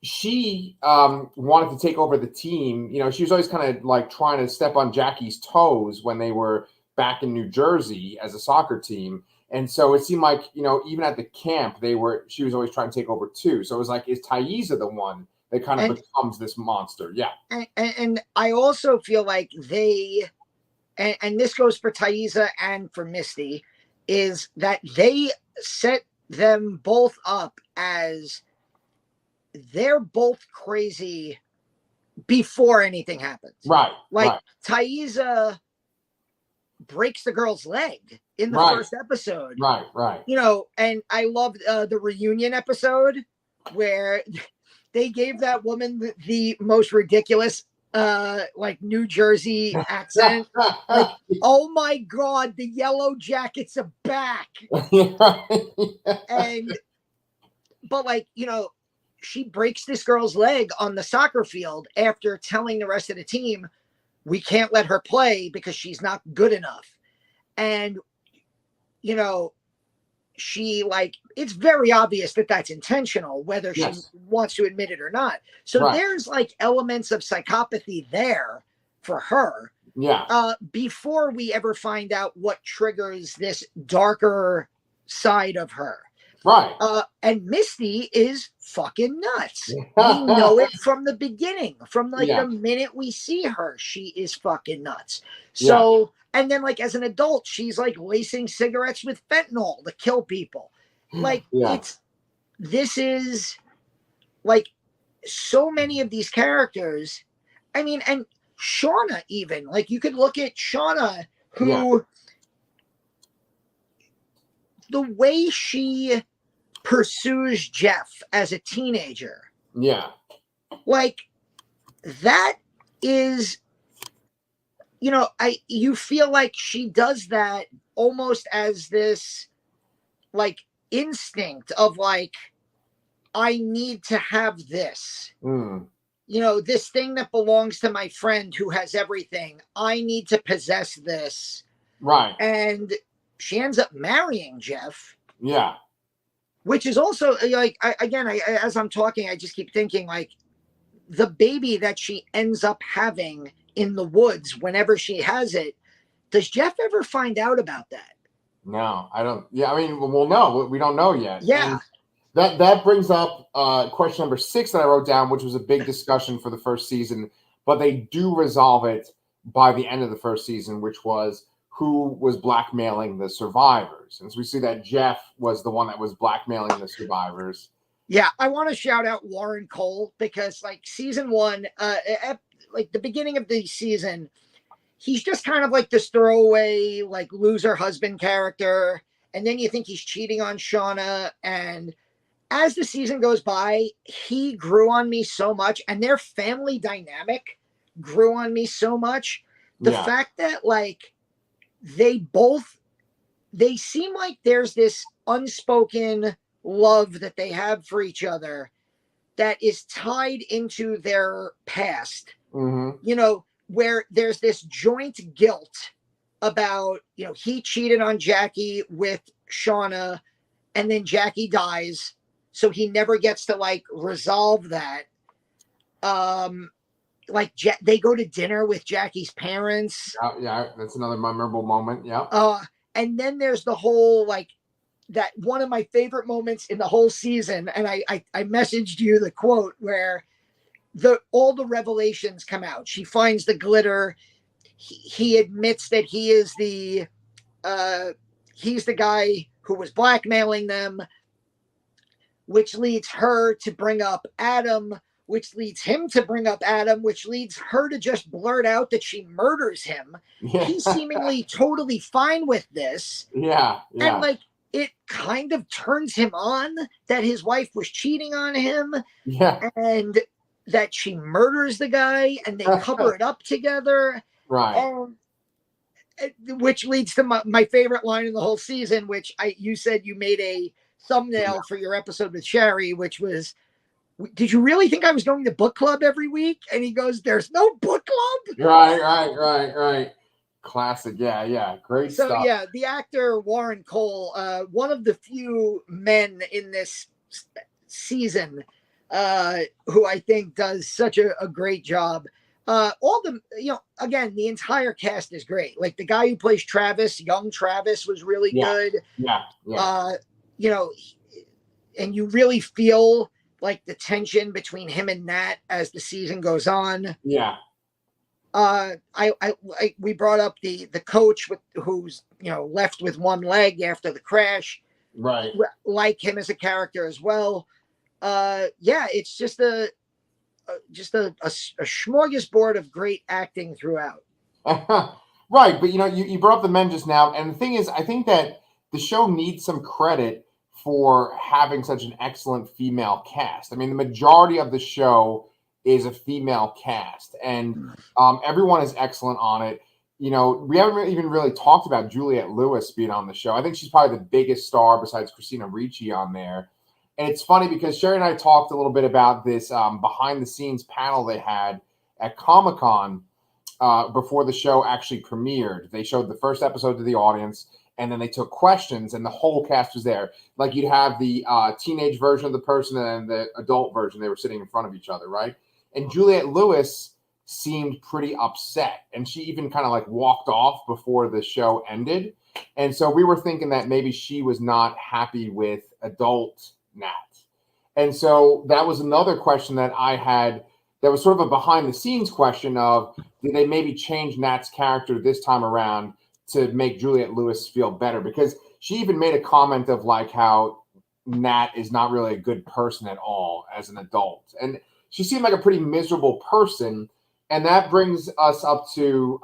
[SPEAKER 1] she wanted to take over the team. You know, she was always kind of like trying to step on Jackie's toes when they were back in New Jersey as a soccer team. And so it seemed like, you know, even at the camp, she was always trying to take over too. So it was like, is Taisha the one that kind of becomes this monster? Yeah.
[SPEAKER 2] And I also feel like and this goes for Taisha and for Misty, is that they set them both up as they're both crazy before anything happens.
[SPEAKER 1] Right.
[SPEAKER 2] Like Taisha breaks the girl's leg in the first episode.
[SPEAKER 1] Right.
[SPEAKER 2] You know, and I loved the reunion episode where they gave that woman the most ridiculous like New Jersey accent. Like, oh my god, the Yellowjackets are back. But like, you know, she breaks this girl's leg on the soccer field after telling the rest of the team, we can't let her play because she's not good enough. And, you know, she like, it's very obvious that that's intentional, whether she wants to admit it or not. So there's like elements of psychopathy there for her.
[SPEAKER 1] Yeah.
[SPEAKER 2] Before we ever find out what triggers this darker side of her.
[SPEAKER 1] Right.
[SPEAKER 2] And Misty is fucking nuts. We know it from the beginning. From like the minute we see her, she is fucking nuts. So, and then like as an adult, she's like lacing cigarettes with fentanyl to kill people. Like this is like so many of these characters. I mean, and Shauna even, like you could look at Shauna who the way she pursues Jeff as a teenager.
[SPEAKER 1] Yeah.
[SPEAKER 2] Like that is, you know, you feel like she does that almost as this like instinct of like, I need to have this. You know, this thing that belongs to my friend who has everything. I need to possess this.
[SPEAKER 1] Right.
[SPEAKER 2] And she ends up marrying Jeff.
[SPEAKER 1] Yeah.
[SPEAKER 2] Which is also like, as I'm talking, I just keep thinking like the baby that she ends up having in the woods whenever she has it, does Jeff ever find out about that?
[SPEAKER 1] No, I don't. Yeah, I mean, well, no, we don't know yet.
[SPEAKER 2] Yeah.
[SPEAKER 1] And that brings up question number 6 that I wrote down, which was a big discussion for the first season, but they do resolve it by the end of the first season, which was who was blackmailing the survivors. And so we see that Jeff was the one that was blackmailing the survivors.
[SPEAKER 2] Yeah, I want to shout out Warren Cole because, like, season 1, like the beginning of the season, he's just kind of like this throwaway, like, loser husband character. And then you think he's cheating on Shauna. And as the season goes by, he grew on me so much, and their family dynamic grew on me so much. The fact that, like, they seem like there's this unspoken love that they have for each other that is tied into their past. You know, where there's this joint guilt about, you know, he cheated on Jackie with Shauna and then Jackie dies. So he never gets to, like, resolve that. Like, they go to dinner with Jackie's parents.
[SPEAKER 1] Yeah, that's another memorable moment. Yeah.
[SPEAKER 2] And then there's the whole, like, that one of my favorite moments in the whole season. And I messaged you the quote where all the revelations come out. She finds the glitter. He admits that he is he's the guy who was blackmailing them, which leads her to bring up Adam, which leads him to bring up Adam, which leads her to just blurt out that she murders him. Yeah. He's seemingly totally fine with this.
[SPEAKER 1] Yeah.
[SPEAKER 2] And, like, it kind of turns him on that his wife was cheating on him.
[SPEAKER 1] Yeah.
[SPEAKER 2] And that she murders the guy, and they cover it up together.
[SPEAKER 1] Right.
[SPEAKER 2] Which leads to my favorite line in the whole season, which you said you made a thumbnail for your episode with Sherry, which was, did you really think I was going to book club every week? And he goes, there's no book club?
[SPEAKER 1] Right. Classic. Yeah. Great stuff.
[SPEAKER 2] So, yeah, the actor Warren Cole, one of the few men in this season who I think does such a great job. All the, you know, again, the entire cast is great. Like, the guy who plays Travis, young Travis, was really good.
[SPEAKER 1] Yeah.
[SPEAKER 2] You know, and you really feel like the tension between him and Nat as the season goes on.
[SPEAKER 1] Yeah.
[SPEAKER 2] We brought up the coach who's, you know, left with one leg after the crash.
[SPEAKER 1] Right.
[SPEAKER 2] Like him as a character as well. Yeah, it's just a smorgasbord of great acting throughout.
[SPEAKER 1] Right, but, you know, you brought up the men just now, and the thing is, I think that the show needs some credit for having such an excellent female cast. I mean, the majority of the show is a female cast, and everyone is excellent on it. You know, we haven't even really talked about Juliette Lewis being on the show. I think she's probably the biggest star besides Christina Ricci on there. And it's funny because Sherry and I talked a little bit about this behind-the-scenes panel they had at Comic-Con before the show actually premiered. They showed the first episode to the audience, and then they took questions, and the whole cast was there. Like, you'd have the teenage version of the person and the adult version. They were sitting in front of each other, right? And Juliette Lewis seemed pretty upset, and she even kind of, like, walked off before the show ended. And so we were thinking that maybe she was not happy with adult Nat. And so that was another question that I had that was sort of a behind the scenes question of, did they maybe change Nat's character this time around to make Juliette Lewis feel better? Because she even made a comment of, like, how Nat is not really a good person at all as an adult. And she seemed like a pretty miserable person. And that brings us up to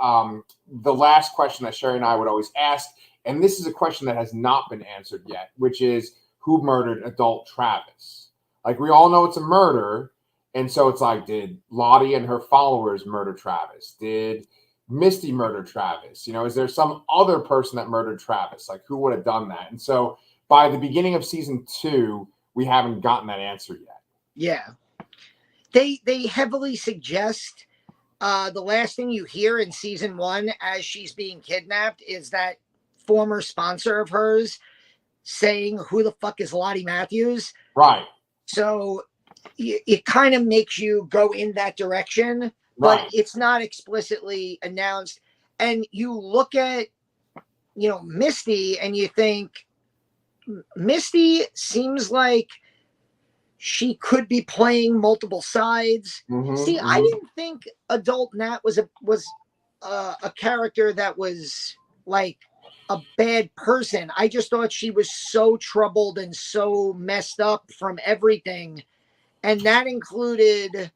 [SPEAKER 1] the last question that Sherry and I would always ask. And this is a question that has not been answered yet, which is, who murdered adult Travis? Like, we all know it's a murder. And so it's like, did Lottie and her followers murder Travis? Did Misty murder Travis? You know, is there some other person that murdered Travis? Like, who would have done that? And so by the beginning of season 2, we haven't gotten that answer yet.
[SPEAKER 2] Yeah. They heavily suggest the last thing you hear in season 1 as she's being kidnapped is that former sponsor of hers saying, who the fuck is Lottie Matthews?
[SPEAKER 1] Right.
[SPEAKER 2] So it kind of makes you go in that direction, but
[SPEAKER 1] Right.
[SPEAKER 2] it's not explicitly announced. And you look at, Misty, and you think Misty seems like she could be playing multiple sides. See, I didn't think adult Nat was a character that was like a bad person. I just thought she was so troubled and so messed up from everything, and that included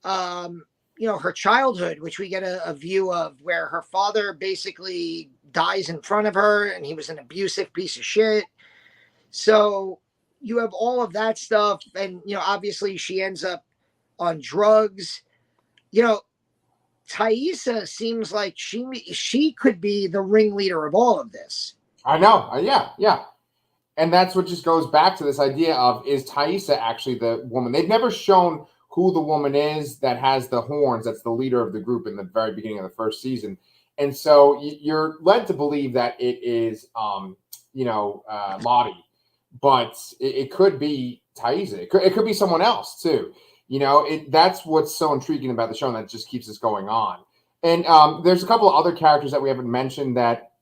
[SPEAKER 2] her childhood, which we get a view of, where her father basically dies in front of her and he was an abusive piece of shit. So you have all of that stuff, and obviously she ends up on drugs. Thaisa seems like she could be the ringleader of all of this.
[SPEAKER 1] I know. Yeah. And that's what just goes back to this idea of, is Thaisa actually the woman? They've never shown who the woman is that has the horns, that's the leader of the group in the very beginning of the first season. And so you're led to believe that it is, Lottie, but it could be Thaisa. It could be someone else too. That's what's so intriguing about the show, and that just keeps us going on. And there's a couple of other characters that we haven't mentioned that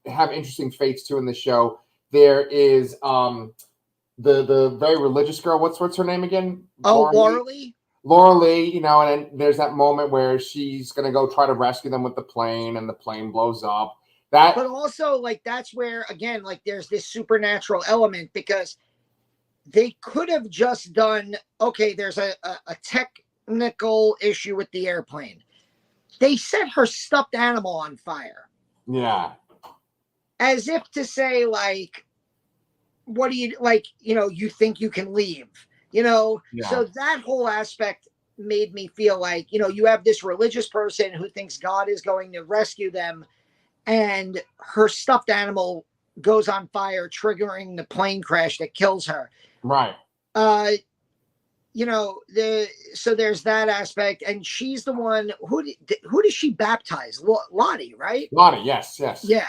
[SPEAKER 1] have interesting fates too in the show. There is the very religious girl. What's her name again?
[SPEAKER 2] Oh, Laura Lee.
[SPEAKER 1] Laura Lee, and then there's that moment where she's gonna go try to rescue them with the plane, and the plane blows up. But
[SPEAKER 2] also, that's where, again, there's this supernatural element, because they could have just done, okay, there's a technical issue with the airplane. They set her stuffed animal on fire.
[SPEAKER 1] Yeah.
[SPEAKER 2] As if to say, what do you, you think you can leave, Yeah. So that whole aspect made me feel like, you have this religious person who thinks God is going to rescue them, and her stuffed animal goes on fire, triggering the plane crash that kills her.
[SPEAKER 1] Right.
[SPEAKER 2] So there's that aspect, and she's the one who does she baptize? Lottie, right?
[SPEAKER 1] Lottie, yes.
[SPEAKER 2] Yeah.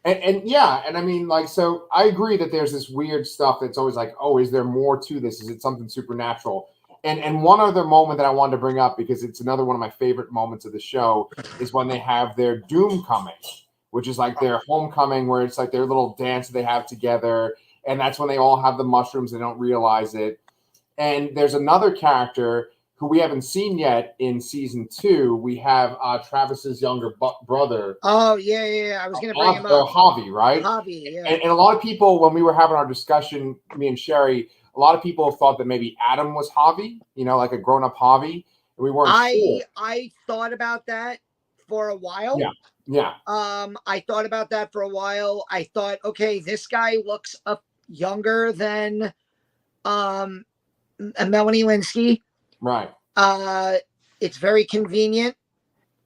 [SPEAKER 1] And I mean, so I agree that there's this weird stuff that's always like, oh, is there more to this? Is it something supernatural? And one other moment that I wanted to bring up, because it's another one of my favorite moments of the show, is when they have their doom coming, which is like their homecoming, where it's like their little dance that they have together. And that's when they all have the mushrooms. They don't realize it. And there's another character who we haven't seen yet in season 2. We have Travis's younger brother.
[SPEAKER 2] Oh, yeah. I was going to bring him up.
[SPEAKER 1] Javi, right?
[SPEAKER 2] Javi, yeah.
[SPEAKER 1] And a lot of people, when we were having our discussion, me and Sherry, a lot of people thought that maybe Adam was Javi, like a grown-up Javi. And we weren't sure.
[SPEAKER 2] I thought about that for a while.
[SPEAKER 1] Yeah.
[SPEAKER 2] I thought about that for a while. I thought, okay, this guy looks younger than Melanie Lynskey.
[SPEAKER 1] Right.
[SPEAKER 2] It's very convenient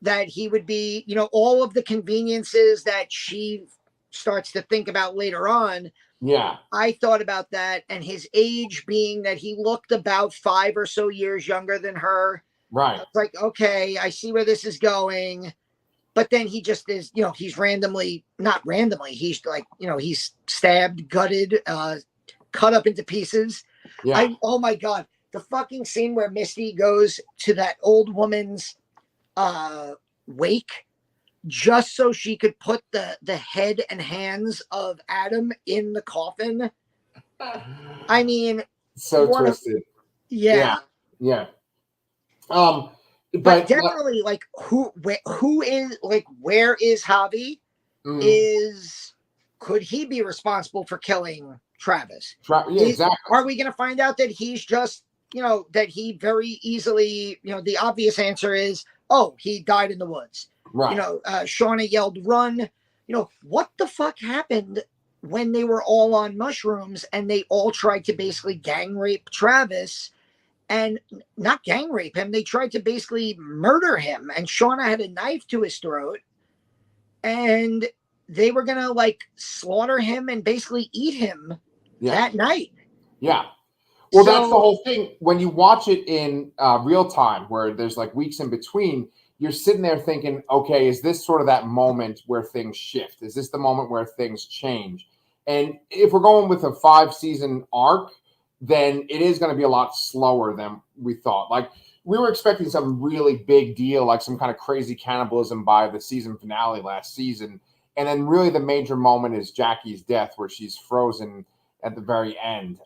[SPEAKER 2] that he would be, all of the conveniences that she starts to think about later on.
[SPEAKER 1] Yeah.
[SPEAKER 2] I thought about that, and his age being that he looked about 5 or so years younger than her.
[SPEAKER 1] Right.
[SPEAKER 2] It's like, okay, I see where this is going. But then he just is, he's not randomly, he's like, he's stabbed, gutted, cut up into pieces.
[SPEAKER 1] Yeah.
[SPEAKER 2] Oh my God. The fucking scene where Misty goes to that old woman's wake just so she could put the head and hands of Adam in the coffin. I mean,
[SPEAKER 1] so twisted.
[SPEAKER 2] Yeah. But definitely, who is, where is Javi? Could he be responsible for killing Travis?
[SPEAKER 1] Yeah, exactly.
[SPEAKER 2] Are we going to find out that he's just, that he very easily, the obvious answer is, oh, he died in the woods.
[SPEAKER 1] Right.
[SPEAKER 2] Shauna yelled, run. What the fuck happened when they were all on mushrooms and they all tried to basically gang rape Travis? And not gang rape him, they tried to basically murder him. And Shauna had a knife to his throat. And they were going to slaughter him and basically eat him that night.
[SPEAKER 1] Yeah. Well, that's the whole thing. When you watch it in real time, where there's weeks in between, you're sitting there thinking, okay, is this sort of that moment where things shift? Is this the moment where things change? And if we're going with a 5-season arc, then it is going to be a lot slower than we thought. Like, we were expecting some really big deal, like some kind of crazy cannibalism by the season finale last season. And then really the major moment is Jackie's death, where she's frozen at the very end.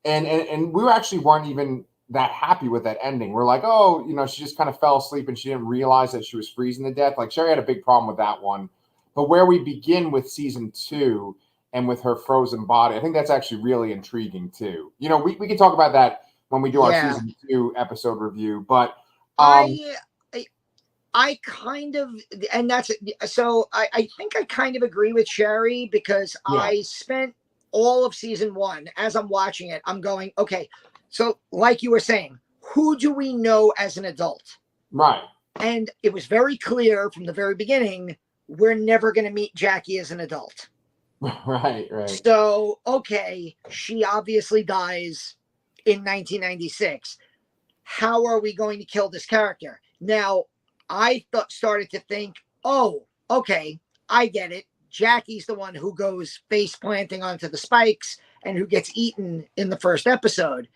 [SPEAKER 1] And we actually weren't even that happy with that ending. We're like, oh, she just kind of fell asleep and she didn't realize that she was freezing to death. Like, Sherry had a big problem with that one. But where we begin with season 2 and with her frozen body, I think that's actually really intriguing too. We can talk about that when we do our season 2 episode review. But
[SPEAKER 2] I kind of, and that's so I think I kind of agree with Sherry, because I spent all of season 1 as I'm watching it. I'm going, okay, so like you were saying, who do we know as an adult?
[SPEAKER 1] Right.
[SPEAKER 2] And it was very clear from the very beginning, we're never going to meet Jackie as an adult.
[SPEAKER 1] Right.
[SPEAKER 2] So, okay, she obviously dies in 1996. How are we going to kill this character? Now, I started to think, oh, okay, I get it. Jackie's the one who goes face planting onto the spikes and who gets eaten in the first episode.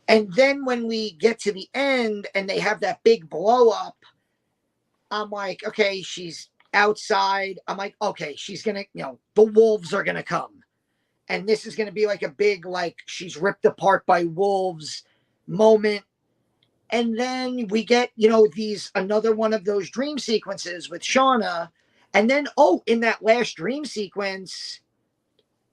[SPEAKER 2] And then when we get to the end and they have that big blow up, I'm like, okay, she's outside. I'm like, okay, she's going to, the wolves are going to come. And this is going to be like a big, like, she's ripped apart by wolves moment. And then we get, another one of those dream sequences with Shauna. And then, in that last dream sequence,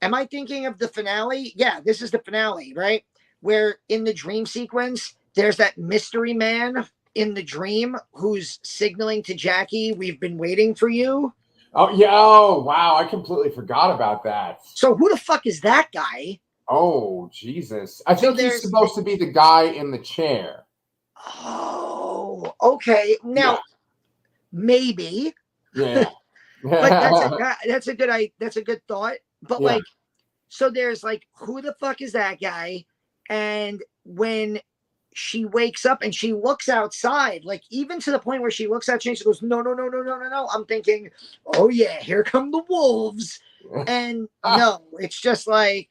[SPEAKER 2] am I thinking of the finale? Yeah, this is the finale, right? Where in the dream sequence, there's that mystery man in the dream who's signaling to Jackie, we've been waiting for you.
[SPEAKER 1] Oh, yeah. Oh, wow. I completely forgot about that.
[SPEAKER 2] So who the fuck is that guy?
[SPEAKER 1] Oh, Jesus. I think he's supposed to be the guy in the chair.
[SPEAKER 2] Oh, okay. Now, maybe.
[SPEAKER 1] Yeah.
[SPEAKER 2] But that's a good thought. But so there's like, who the fuck is that guy? And when she wakes up and she looks outside, like even to the point where she looks out and she goes, no. I'm thinking, oh yeah, here come the wolves. And no, it's just like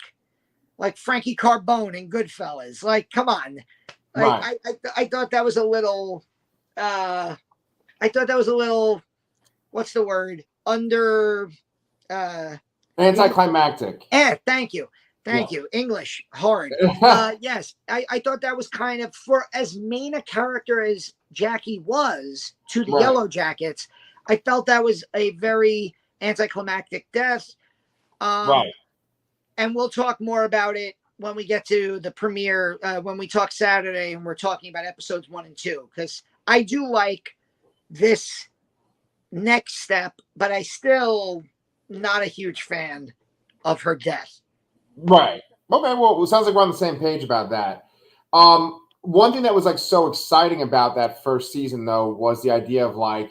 [SPEAKER 2] Frankie Carbone in Goodfellas. Like, come on. Like, I thought that was a little, what's the word?
[SPEAKER 1] Anticlimactic.
[SPEAKER 2] Thank you. English, hard. Yes, I thought that was kind of, for as main a character as Jackie was to the Yellowjackets, I felt that was a very anticlimactic death.
[SPEAKER 1] Right.
[SPEAKER 2] And we'll talk more about it when we get to the premiere, when we talk Saturday and we're talking about episodes 1 and 2, because I do like this next step, but I still not a huge fan of her death.
[SPEAKER 1] Right. Okay. Well, it sounds like we're on the same page about that. One thing that was like so exciting about that first season, though, was the idea of like,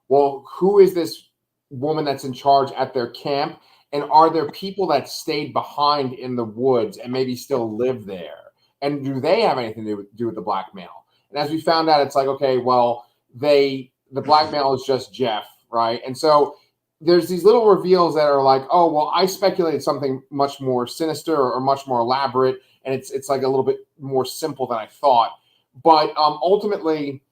[SPEAKER 1] well, who is this woman that's in charge at their camp? And are there people that stayed behind in the woods and maybe still live there? And do they have anything to do with the blackmail? And as we found out, it's like, okay, well, the blackmail is just Jeff, right? And so there's these little reveals that are like, oh, well, I speculated something much more sinister or much more elaborate, and it's like a little bit more simple than I thought. But ultimately,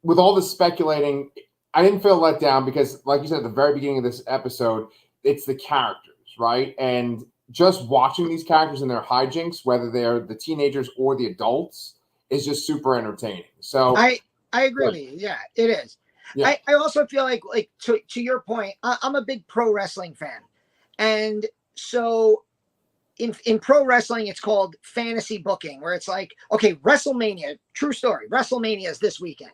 [SPEAKER 1] with all this speculating, I didn't feel let down because, like you said at the very beginning of this episode, it's the characters, right? And just watching these characters and their hijinks, whether they're the teenagers or the adults, is just super entertaining. So
[SPEAKER 2] I agree with you. Yeah, it is. Yeah. I also feel like to your point, I'm a big pro wrestling fan. And so in pro wrestling, it's called fantasy booking, where it's like, okay, WrestleMania, true story, WrestleMania is this weekend.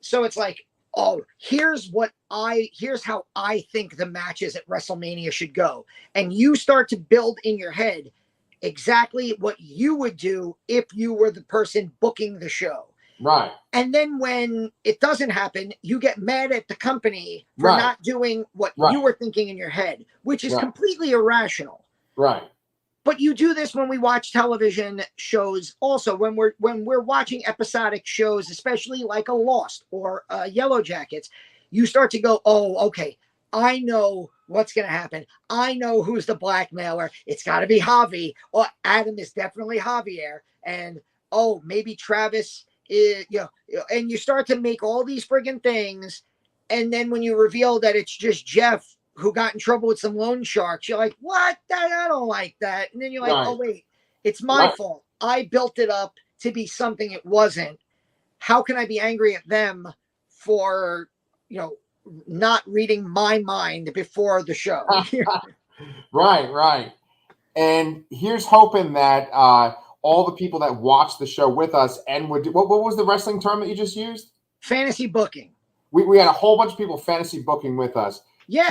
[SPEAKER 2] So it's like, oh, here's how I think the matches at WrestleMania should go. And you start to build in your head exactly what you would do if you were the person booking the show.
[SPEAKER 1] Right.
[SPEAKER 2] And then when it doesn't happen, you get mad at the company for not doing what you were thinking in your head, which is completely irrational.
[SPEAKER 1] Right.
[SPEAKER 2] But you do this when we watch television shows also, when we're watching episodic shows, especially like a Lost or Yellowjackets, you start to go, oh, okay, I know what's going to happen. I know who's the blackmailer. It's got to be Javi, or Adam is definitely Javier. And oh, maybe Travis is, and you start to make all these friggin' things. And then when you reveal that it's just Jeff who got in trouble with some loan sharks, you're like, what? I don't like that. And then you're like,
[SPEAKER 1] Right.
[SPEAKER 2] oh, wait, it's my fault. I built it up to be something it wasn't. How can I be angry at them for, not reading my mind before the show?
[SPEAKER 1] Right. And here's hoping that all the people that watch the show with us and would what was the wrestling term that you just used?
[SPEAKER 2] Fantasy booking.
[SPEAKER 1] We had a whole bunch of people fantasy booking with us.
[SPEAKER 2] Yeah,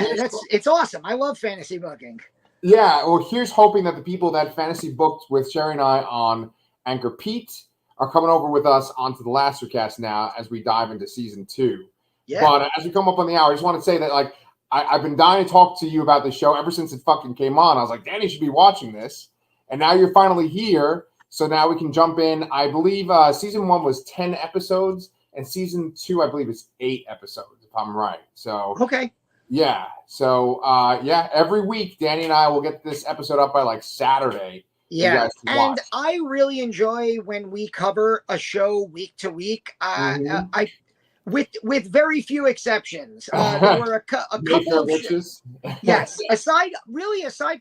[SPEAKER 2] it's awesome. I love fantasy booking.
[SPEAKER 1] Yeah, well, here's hoping that the people that fantasy booked with Sherry and I on Anchor Pete are coming over with us onto the Lastercast now as we dive into season 2. Yeah. But as we come up on the hour, I just want to say that like I've been dying to talk to you about the show ever since it fucking came on. I was like, Danny should be watching this. And now you're finally here. So now we can jump in. I believe season 1 was 10 episodes and season 2, I believe, is 8 episodes, if I'm right. So
[SPEAKER 2] okay.
[SPEAKER 1] Yeah. So every week Danny and I will get this episode up by like Saturday.
[SPEAKER 2] Yeah. And I really enjoy when we cover a show week to week. I with very few exceptions. There were a couple of witches. Yes. Aside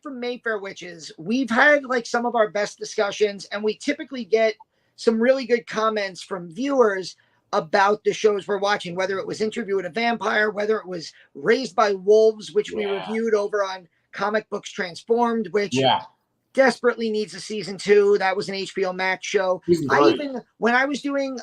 [SPEAKER 2] from Mayfair Witches, we've had like some of our best discussions, and we typically get some really good comments from viewers about the shows we're watching, whether it was Interview with a Vampire, whether it was Raised by Wolves, which we reviewed over on Comic Books Transformed, which desperately needs a season 2. That was an HBO Max show. When I was reviewing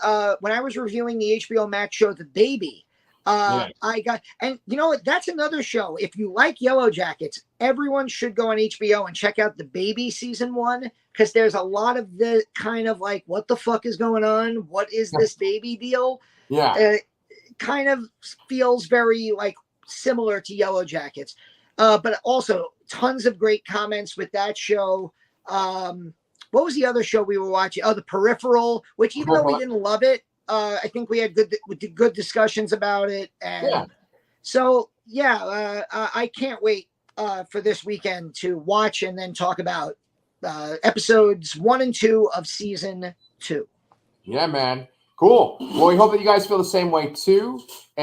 [SPEAKER 2] the HBO Max show The Baby, I got, and you know what, that's another show. If you like Yellowjackets, everyone should go on HBO and check out The Baby season 1, because there's a lot of the kind of like, what the fuck is going on? What is this baby deal? It kind of feels very like similar to Yellowjackets, but also tons of great comments with that show. What was the other show we were watching? Oh, The Peripheral, which even though we didn't love it, I think we had good discussions about it. And so, I can't wait for this weekend to watch and then talk about episodes 1 and 2 of season 2.
[SPEAKER 1] Yeah, man. Cool. Well, we hope that you guys feel the same way too.